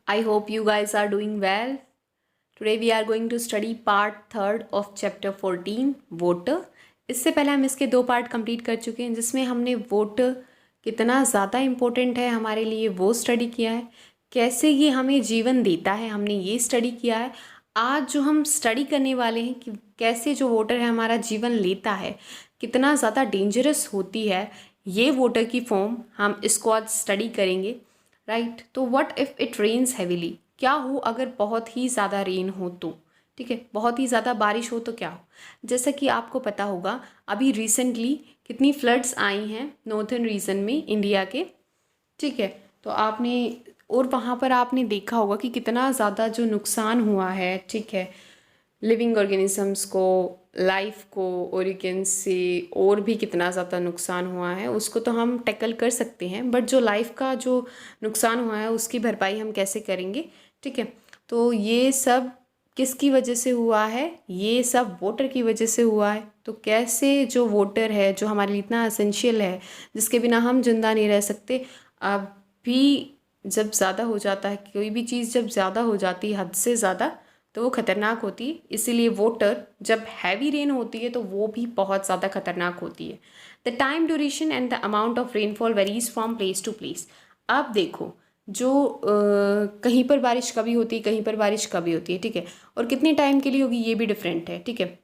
I hope you guys are doing well. Today we are going to study part third of chapter 14 water. इससे पहले हम इसके 2 part complete कर चुके हैं जिसमें हमने वाटर कितना ज़्यादा इम्पोर्टेंट है हमारे लिए वो स्टडी किया है, कैसे ये हमें जीवन देता है हमने ये स्टडी किया है। आज जो हम स्टडी करने वाले हैं कि कैसे जो वाटर है हमारा जीवन लेता है, कितना ज़्यादा डेंजरस होती है ये वाटर की फॉर्म, हम इसको आज स्टडी करेंगे। राइट, तो what if it rains heavily, क्या हो अगर बहुत ही ज़्यादा रेन हो तो, ठीक है, बहुत ही ज़्यादा बारिश हो तो क्या हो। जैसा कि आपको पता होगा अभी रिसेंटली कितनी फ्लड्स आई हैं नॉर्थन रीजन में इंडिया के, ठीक है। तो आपने और वहाँ पर आपने देखा होगा कि कितना ज़्यादा जो नुकसान हुआ है, ठीक है, लिविंग ऑर्गेनिजम्स को, लाइफ को, और यू कैन से और भी कितना ज़्यादा नुकसान हुआ है उसको तो हम टैकल कर सकते हैं, बट जो लाइफ का जो नुकसान हुआ है उसकी भरपाई हम कैसे करेंगे, ठीक है। तो ये सब किसकी वजह से हुआ है, ये सब वाटर की वजह से हुआ है। तो कैसे जो वाटर है जो हमारे लिए इतना एसेंशियल है, जिसके बिना हम जिंदा नहीं रह सकते, अभी जब ज़्यादा हो जाता है कोई भी चीज़, जब ज़्यादा हो जाती है हद से ज़्यादा तो वो ख़तरनाक होती है। इसीलिए वाटर जब हैवी रेन होती है तो वो भी बहुत ज़्यादा खतरनाक होती है। The time duration and the amount of rainfall varies from place to place. अब देखो जो कहीं पर बारिश कभी होती है, कहीं पर बारिश कभी होती है, ठीक है, और कितने टाइम के लिए होगी ये भी डिफरेंट है, ठीक है।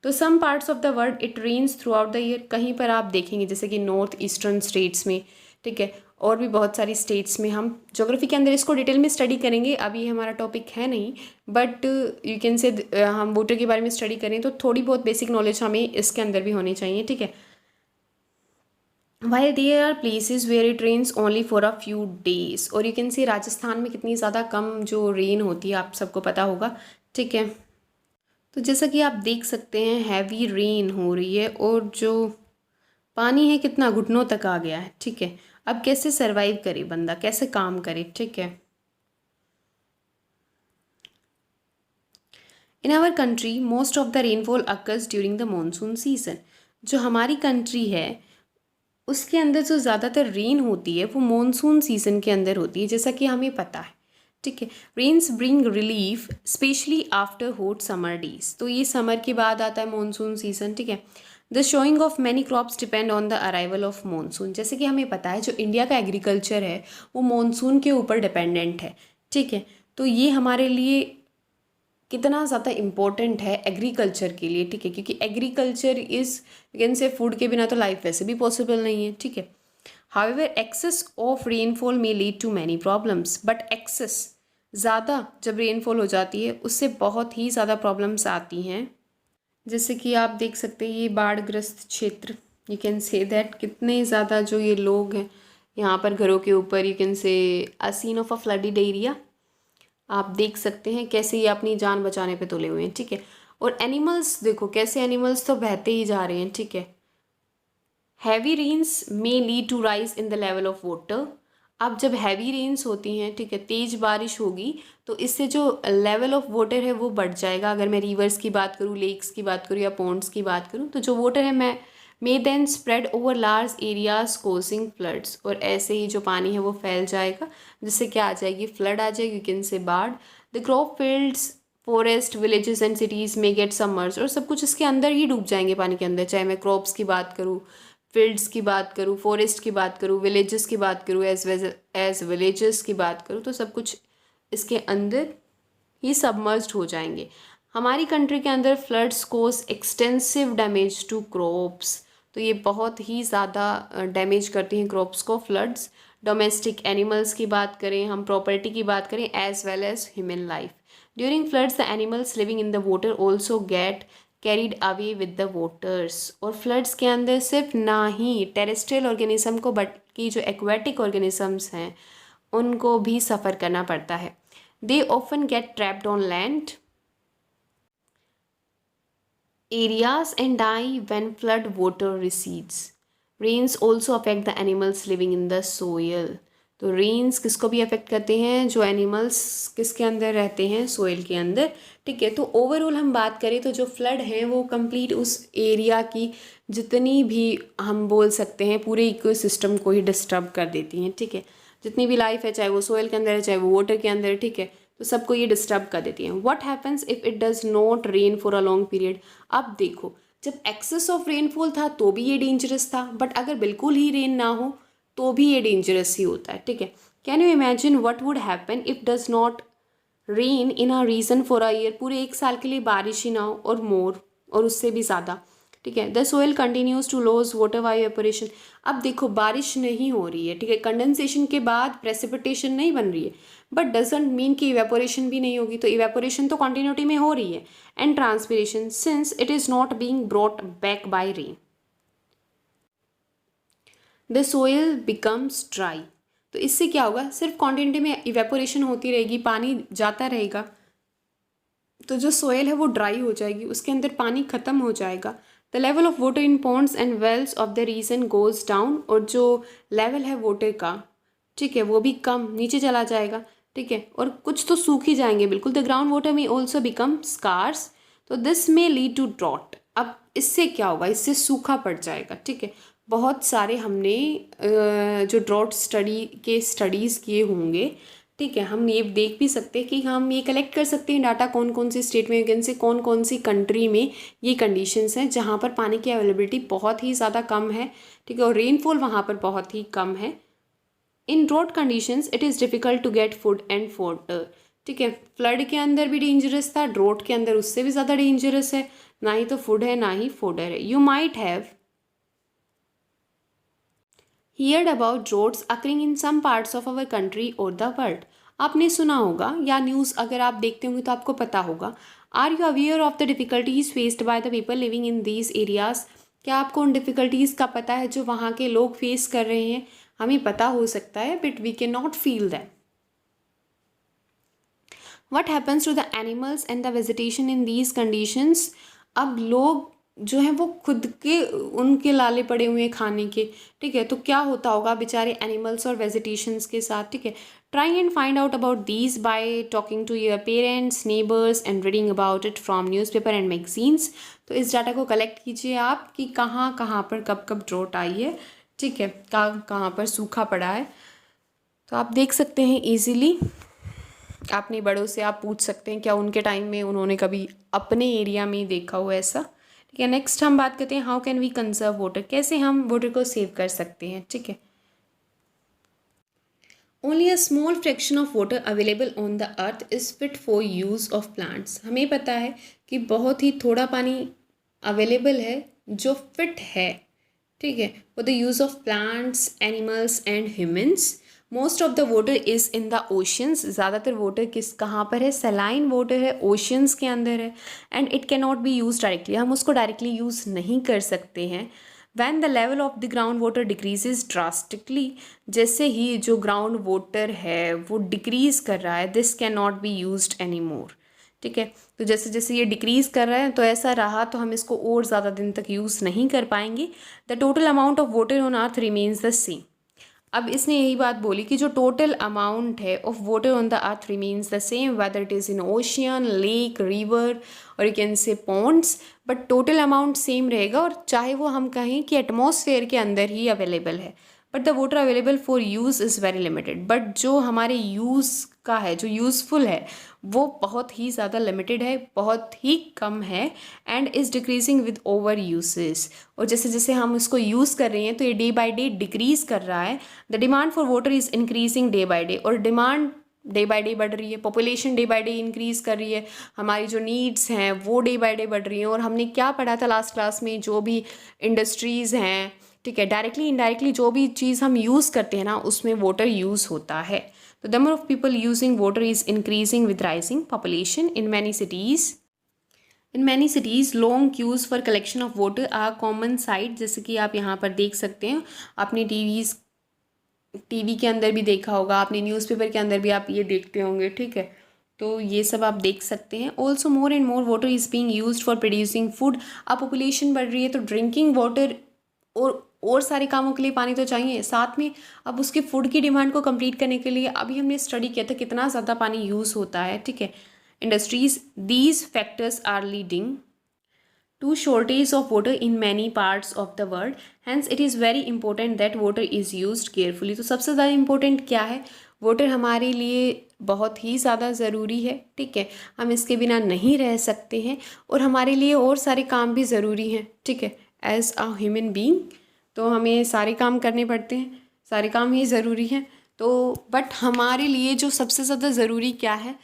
तो some parts of the world it rains throughout the year, कहीं पर आप देखेंगे जैसे कि नॉर्थ ईस्टर्न स्टेट्स में, ठीक है, और भी बहुत सारी स्टेट्स में। हम ज्योग्राफी के अंदर इसको डिटेल में स्टडी करेंगे, अभी हमारा टॉपिक है नहीं, बट यू कैन से हम वाटर के बारे में स्टडी करें तो थोड़ी बहुत बेसिक नॉलेज हमें इसके अंदर भी होनी चाहिए, ठीक है। While there are places where it rains only for a few days, और यू कैन से राजस्थान में कितनी ज़्यादा कम जो रेन होती है आप सबको पता होगा, ठीक है। तो जैसा कि आप देख सकते हैं हैवी रेन हो रही है और जो पानी है कितना घुटनों तक आ गया है, ठीक है। अब कैसे सरवाइव करे बंदा, कैसे काम करे, ठीक है। In our country most of the rainfall occurs during the monsoon season. जो हमारी कंट्री है उसके अंदर जो ज़्यादातर रेन होती है वो मानसून सीजन के अंदर होती है, जैसा कि हमें पता है, ठीक है। Rains bring relief especially after hot summer days. तो ये समर के बाद आता है मानसून सीजन, ठीक है। The showing off many crops depend on the arrival of monsoon. जैसे कि हमें पता है जो इंडिया का एग्रीकल्चर है वो मानसून के ऊपर डिपेंडेंट है, ठीक है। तो ये हमारे लिए कितना ज़्यादा इम्पोर्टेंट है एग्रीकल्चर के लिए, ठीक है, क्योंकि एग्रीकल्चर इज़ यू कैन से फूड के बिना तो लाइफ वैसे भी पॉसिबल नहीं है, ठीक है। However excess of rainfall may lead to many problems, but excess ज़्यादा जब रेनफॉल हो जाती है उससे बहुत ही ज़्यादा प्रॉब्लम्स आती हैं। जैसे कि आप देख सकते हैं ये बाढ़ग्रस्त क्षेत्र, यू कैन से दैट कितने ज़्यादा जो ये लोग हैं यहाँ पर घरों के ऊपर, you can see a scene of a flooded area. आप देख सकते हैं कैसे ये अपनी जान बचाने पे तुले हुए हैं, ठीक है। और एनिमल्स देखो कैसे एनिमल्स तो बहते ही जा रहे हैं, ठीक है। Heavy rains may lead to rise in the level of water. अब जब हैवी रेन्स होती हैं, ठीक है, तेज बारिश होगी तो इससे जो लेवल ऑफ वाटर है वो बढ़ जाएगा। अगर मैं रिवर्स की बात करूँ, लेक्स की बात करूँ या पॉन्ड्स की बात करूँ, तो जो वाटर है मैं may then spread over large areas causing floods. और ऐसे ही जो पानी है वो फैल जाएगा जिससे क्या आ जाएगी, फ्लड आ जाएगी, किन से बाढ़। The crop fields, forest, villages and cities में गेट सबमर्ज्ड, और सब कुछ इसके अंदर ही डूब जाएंगे पानी के अंदर। चाहे मैं क्रॉप्स की बात करूँ, फील्ड्स की बात करूँ, फॉरेस्ट की बात करूँ, विलेजेस की बात करूँ, एज विलेजेस की बात करूँ, तो सब कुछ इसके अंदर ही सबमर्ज्ड हो जाएंगे। हमारी कंट्री के अंदर floods cause extensive damage to crops. तो ये बहुत ही ज़्यादा डैमेज करती हैं क्रॉप्स को फ्लड्स। डोमेस्टिक एनिमल्स की बात करें, हम प्रॉपर्टी की बात करें, as well as human life. During floods the animals living in the water also get carried away with the waters. और फ्लड्स के अंदर सिर्फ ना ही टेरेस्ट्रियल ऑर्गेनिज्म को बल्कि जो एक्वेटिक ऑर्गेनिजम्स हैं उनको भी सफ़र करना पड़ता है। They often get trapped on land areas and die when flood water recedes. Rains also affect the animals living in the soil. तो रेन्स किसको भी अफेक्ट करते हैं, जो एनिमल्स किसके अंदर रहते हैं, सोइल के अंदर, ठीक है। तो ओवरऑल हम बात करें तो जो फ्लड है वो कंप्लीट उस एरिया की जितनी भी हम बोल सकते हैं पूरे इकोसिस्टम को ही डिस्टर्ब कर देती हैं, ठीक है। जितनी भी लाइफ है, चाहे वो सोयल के अंदर है, चाहे वो वाटर के अंदर है, ठीक है, तो सबको ये डिस्टर्ब कर देती हैं। What happens if it does not rain for a long period. अब देखो, जब एक्सेस ऑफ रेनफॉल था तो भी ये डेंजरस था, बट अगर बिल्कुल ही रेन ना हो तो भी ये डेंजरस ही होता है, ठीक है। Can you imagine what would happen if does not rain in a region for a year, पूरे एक साल के लिए बारिश ही ना हो, और मोर, और उससे भी ज़्यादा, ठीक है। The soil continues to loss water by evaporation. अब देखो, बारिश नहीं हो रही है, ठीक है, कंडेंसेशन के बाद प्रेसिपिटेशन नहीं बन रही है, बट डजेंट मीन कि इवेपोरेशन भी नहीं होगी, तो इवेपोरेशन तो कंटिन्यूटी में हो रही है। And transpiration since it is not being brought back by rain, the soil becomes dry. तो इससे क्या होगा, सिर्फ क्वांटिटी में इवेपोरेशन होती रहेगी, पानी जाता रहेगा, तो जो सोयल है वो ड्राई हो जाएगी, उसके अंदर पानी ख़त्म हो जाएगा। The level of water in ponds and wells of the region goes down, और जो लेवल है वाटर का, ठीक है, वो भी कम नीचे चला जाएगा, ठीक है, और कुछ तो सूख ही जाएंगे बिल्कुल। द ग्राउंड वाटर में ऑल्सो बिकम स्कार्स, तो दिस में लीड टू ड्रॉट। अब इससे क्या होगा, इससे सूखा पड़ जाएगा, ठीक है। बहुत सारे हमने जो ड्रॉट स्टडी के स्टडीज़ किए होंगे, ठीक है, हम ये देख भी सकते हैं कि हम ये कलेक्ट कर सकते हैं डाटा कौन कौन सी स्टेट में, वैकेंसी कौन कौन सी कंट्री में ये कंडीशंस हैं जहाँ पर पानी की अवेलेबिलिटी बहुत ही ज़्यादा कम है, ठीक है, और रेनफॉल वहाँ पर बहुत ही कम है। In drought conditions it is difficult to get food and water, ठीक है। फ्लड के अंदर भी डेंजरस था, ड्रॉट के अंदर उससे भी ज़्यादा डेंजरस है, ना ही तो फूड है ना ही फोडर है। You might have heard about droughts occurring in some parts of our country or the world। आपने सुना होगा या न्यूज़ अगर आप देखते होंगे तो आपको पता होगा। Are you aware of the difficulties faced by the people living in these areas. क्या आपको उन डिफ़िकल्टीज़ का पता है जो वहाँ के लोग फेस कर रहे हैं। हमें पता हो सकता है but we can not feel that. What happens to the animals and the vegetation in these conditions. अब लोग जो हैं वो खुद के उनके लाले पड़े हुए हैं खाने के, ठीक है, तो क्या होता होगा बेचारे एनिमल्स और वेजिटेशंस के साथ, ठीक है। Try and find out about these by talking to your parents, neighbours and reading about it from newspaper and magazines. तो इस डाटा को कलेक्ट कीजिए आप कि कहाँ कहाँ पर कब कब ड्रॉट आई है, ठीक है, कहाँ कहाँ पर सूखा पड़ा है। तो आप देख सकते हैं ईजीली, अपने बड़ों से आप पूछ सकते हैं क्या उनके टाइम में उन्होंने कभी अपने एरिया में देखा हो ऐसा, ठीक है। नेक्स्ट हम बात करते हैं how can we conserve water, कैसे हम वाटर को सेव कर सकते हैं, ठीक है। Only a small fraction of water available on the earth is fit for use of plants. हमें पता है कि बहुत ही थोड़ा पानी अवेलेबल है जो फिट है, ठीक है, for the use of plants, animals and humans. Most of the water is in the oceans. ज़्यादातर वाटर किस कहाँ पर है, सलाइन वाटर है, ओशंस के अंदर है। And it can not be use directly, हम उसको डायरेक्टली यूज़ नहीं कर सकते हैं। When the level of the ground water decreases drastically, जैसे ही जो ग्राउंड वाटर है वो डिक्रीज़ कर रहा है, this can not be use any more, ठीक है। तो जैसे जैसे ये डिक्रीज़ कर रहा है तो ऐसा रहा तो हम इसको और ज़्यादा दिन तक यूज़ नहीं कर पाएंगे। The total amount of water on earth remains the same. अब इसने यही बात बोली कि जो टोटल अमाउंट है of water on the earth remains the same whether it is in ocean, lake, river और you can say ponds, but total amount same रहेगा। और चाहे वो हम कहें कि एटमॉस्फेयर के अंदर ही अवेलेबल है, but the water available for use is very limited. But जो हमारे यूज़ का है, जो यूज़फुल है, वो बहुत ही ज़्यादा लिमिटेड है, बहुत ही कम है and is decreasing with over uses. और जैसे जैसे हम इसको यूज़ कर रहे हैं तो ये डे बाय डे डिक्रीज़ कर रहा है। The demand for water is increasing day by day, और डिमांड डे बाय डे बढ़ रही है, population day by day increase कर रही है, हमारी जो नीड्स हैं वो डे बाय डे बढ़ रही हैं। और हमने क्या पढ़ा था लास्ट क्लास में, जो भी इंडस्ट्रीज़ हैं, ठीक है, डायरेक्टली इनडायरेक्टली जो भी चीज़ हम यूज़ करते हैं ना उसमें वाटर यूज़ होता है। तो the number of people using water is increasing with rising population in many cities. In many cities long queues for collection of water are common sight, जैसे कि आप यहाँ पर देख सकते हैं। आपने टीवी के अंदर भी देखा होगा, आपने न्यूज़पेपर के अंदर भी आप ये देखते होंगे, ठीक है। तो ये सब आप देख सकते हैं। Also more and more water is being used for producing food. अब पॉपुलेशन बढ़ रही है तो ड्रिंकिंग वाटर और सारे कामों के लिए पानी तो चाहिए, साथ में अब उसके फूड की डिमांड को कंप्लीट करने के लिए अभी हमने स्टडी किया था कितना ज़्यादा पानी यूज़ होता है, ठीक है। Industries, these factors are leading to shortage of water in many parts of the world, hence it is very important that water is used carefully। तो सबसे ज़्यादा इम्पोर्टेंट क्या है, वाटर हमारे लिए बहुत ही ज़्यादा ज़रूरी है, ठीक है, हम इसके बिना नहीं रह सकते हैं और हमारे लिए और सारे काम भी ज़रूरी हैं, ठीक है, एज अ ह्यूमन बीइंग तो हमें सारे काम करने पड़ते हैं, सारे काम ही ज़रूरी हैं। तो बट हमारे लिए जो सबसे ज़्यादा ज़रूरी क्या है,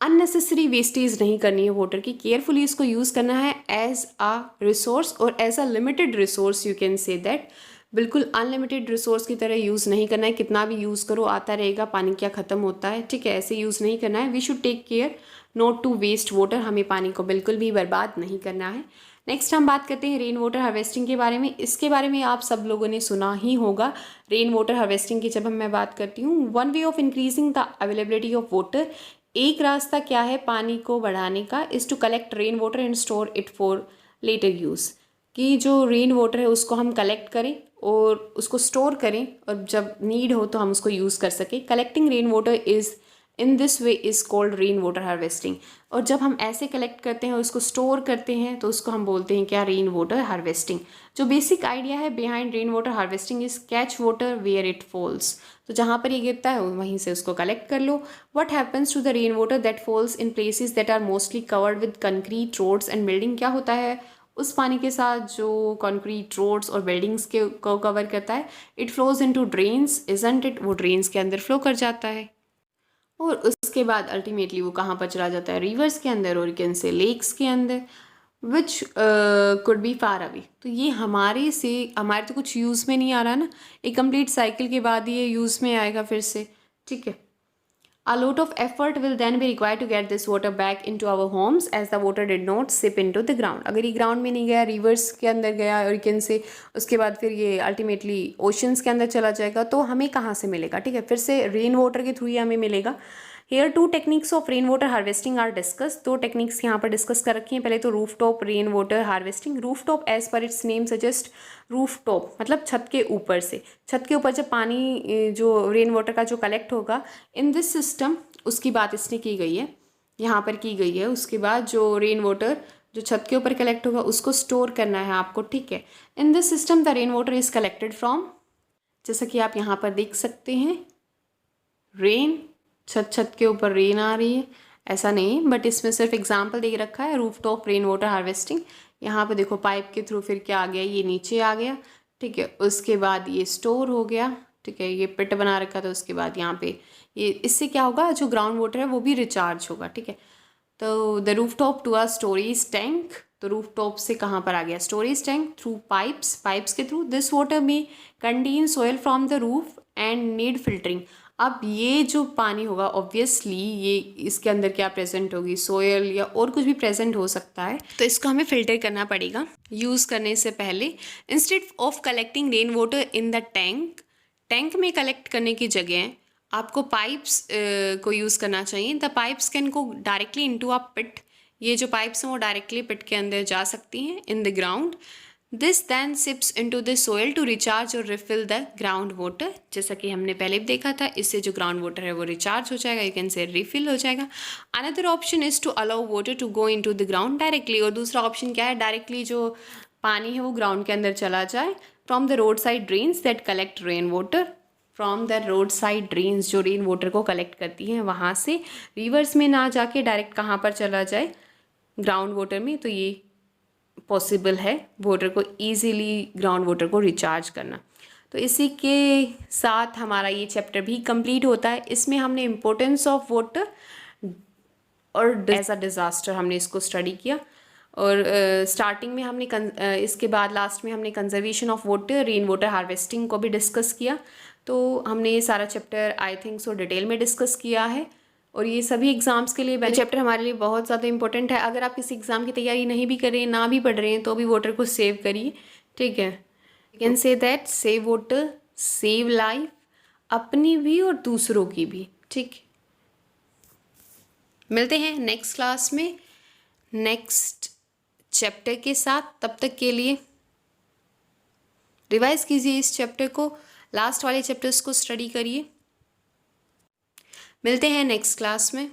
अननेसेसरी वेस्टेज नहीं करनी है वाटर की, केयरफुली इसको यूज़ करना है एज अ रिसोर्स और as a limited resource, you can say that. बिल्कुल अनलिमिटेड रिसोर्स की तरह यूज़ नहीं करना है, कितना भी यूज़ करो आता रहेगा, पानी क्या ख़त्म होता है, ठीक है, ऐसे यूज़ नहीं करना है। We should take care not to waste water, हमें पानी को बिल्कुल भी बर्बाद नहीं करना है। नेक्स्ट हम बात करते हैं रेन वाटर हार्वेस्टिंग के बारे में। इसके बारे में आप सब लोगों ने सुना ही होगा। रेन वाटर हार्वेस्टिंग की जब मैं बात करती हूँ, one way of increasing the availability of water, एक रास्ता क्या है पानी को बढ़ाने का, is to collect rain water and store it for later use, कि जो रेन वाटर है उसको हम कलेक्ट करें और उसको स्टोर करें और जब नीड हो तो हम उसको यूज़ कर सकें। Collecting rain water is in this way is called rain water harvesting. और जब हम ऐसे कलेक्ट करते हैं और उसको स्टोर करते हैं तो उसको हम बोलते हैं क्या, रेन वाटर हार्वेस्टिंग। जो बेसिक आइडिया है behind rain water harvesting is catch water where it falls, तो जहाँ पर ये गिरता है वहीं से उसको कलेक्ट कर लो। What happens to the rain water that falls in places that are mostly covered with concrete roads and building, क्या होता है उस पानी के साथ जो कंक्रीट रोड्स और बिल्डिंग्स के को कवर करता है, it flows into drains, isn't it, वो ड्रेन्स के अंदर फ्लो कर जाता है और उसके बाद अल्टीमेटली वो कहाँ पर चला जाता है, रिवर्स के अंदर और कैन से लेक्स के अंदर, which could be far away. तो ये हमारे तो कुछ यूज़ में नहीं आ रहा ना, एक कंप्लीट साइकिल के बाद ये यूज़ में आएगा फिर से, ठीक है। A lot of effort will then be required to get this water back into our homes as the water did not seep into the ground। अगर ये ग्राउंड में नहीं गया, रिवर्स के अंदर गया और कैन से उसके बाद फिर ये अल्टीमेटली ओशंस के अंदर चला जाएगा, तो हमें कहाँ से मिलेगा, ठीक है, फिर से रेन वाटर के थ्रू ही हमें मिलेगा। Here two techniques of rain water harvesting are discuss, दो टेक्निक्स यहाँ पर डिस्कस कर रखी हैं। पहले तो roof top rain water harvesting. Roof top as per its name suggest, roof top मतलब छत के ऊपर से, छत के ऊपर जब पानी जो रेन वाटर का जो कलेक्ट होगा इन दिस सिस्टम, उसकी बात इसने की गई है, यहाँ पर की गई है। उसके बाद जो रेन वाटर जो छत के ऊपर कलेक्ट होगा उसको स्टोर करना है आपको, ठीक है। In this system the rain water is collected from, जैसा कि आप यहाँ पर देख सकते हैं, रेन, छत के ऊपर रेन आ रही है, ऐसा नहीं, बट इसमें सिर्फ एग्जाम्पल दे रखा है roof top rain water harvesting. यहाँ पे देखो पाइप के थ्रू फिर क्या आ गया, ये नीचे आ गया, ठीक है, उसके बाद ये स्टोर हो गया, ठीक है, ये पिट बना रखा था, उसके बाद यहाँ पे ये, इससे क्या होगा, जो ग्राउंड वाटर है वो भी रिचार्ज होगा, ठीक है। तो the roof top to a storage tank, तो रूफ टॉप से कहाँ पर आ गया, स्टोरेज टैंक, थ्रू पाइप्स के through this water may contain soil from the roof and need filtering. अब ये जो पानी होगा ऑब्वियसली ये इसके अंदर क्या प्रेजेंट होगी, सोयल या और कुछ भी प्रेजेंट हो सकता है, तो इसको हमें फिल्टर करना पड़ेगा यूज़ करने से पहले। Instead of collecting rain water in the tank में कलेक्ट करने की जगह आपको पाइप्स को यूज़ करना चाहिए। The pipes can go directly into a pit, ये जो पाइप्स हैं वो डायरेक्टली पिट के अंदर जा सकती हैं in the ground. This then seeps into the soil to recharge और रिफिल द ग्राउंड वाटर, जैसा कि हमने पहले भी देखा था, इससे जो ग्राउंड वाटर है वो रिचार्ज हो जाएगा, यू कैन से रिफिल हो जाएगा। Another option is to allow water to go into the ground directly, और दूसरा ऑप्शन क्या है, डायरेक्टली जो पानी है वो ग्राउंड के अंदर चला जाए। From the road side drains that collect rain water, from the road side drains जो रेन वाटर को कलेक्ट करती हैं वहाँ से, रिवर्स में ना जाके डायरेक्ट कहाँ पर चला जाए, ग्राउंड वाटर में। तो ये पॉसिबल है वाटर को ईजीली, ग्राउंड वाटर को रिचार्ज करना। तो इसी के साथ हमारा ये चैप्टर भी कंप्लीट होता है। इसमें हमने इम्पोर्टेंस ऑफ वाटर और एज अ डिज़ास्टर हमने इसको स्टडी किया, और स्टार्टिंग में हमने इसके बाद लास्ट में हमने conservation of water, rain water harvesting को भी डिस्कस किया। तो हमने ये सारा chapter I think so detail में डिस्कस किया है, और ये सभी एग्ज़ाम्स के लिए चैप्टर हमारे लिए बहुत ज़्यादा इंपॉर्टेंट है। अगर आप किसी एग्ज़ाम की तैयारी नहीं भी कर रहे हैं, ना भी पढ़ रहे हैं, तो भी वाटर को सेव करिए, ठीक है। You can say that save water save life, अपनी भी और दूसरों की भी, ठीक। मिलते हैं नेक्स्ट क्लास में नेक्स्ट चैप्टर के साथ, तब तक के लिए रिवाइज कीजिए इस चैप्टर को, लास्ट वाले चैप्टर्स को स्टडी करिए। मिलते हैं नेक्स्ट क्लास में।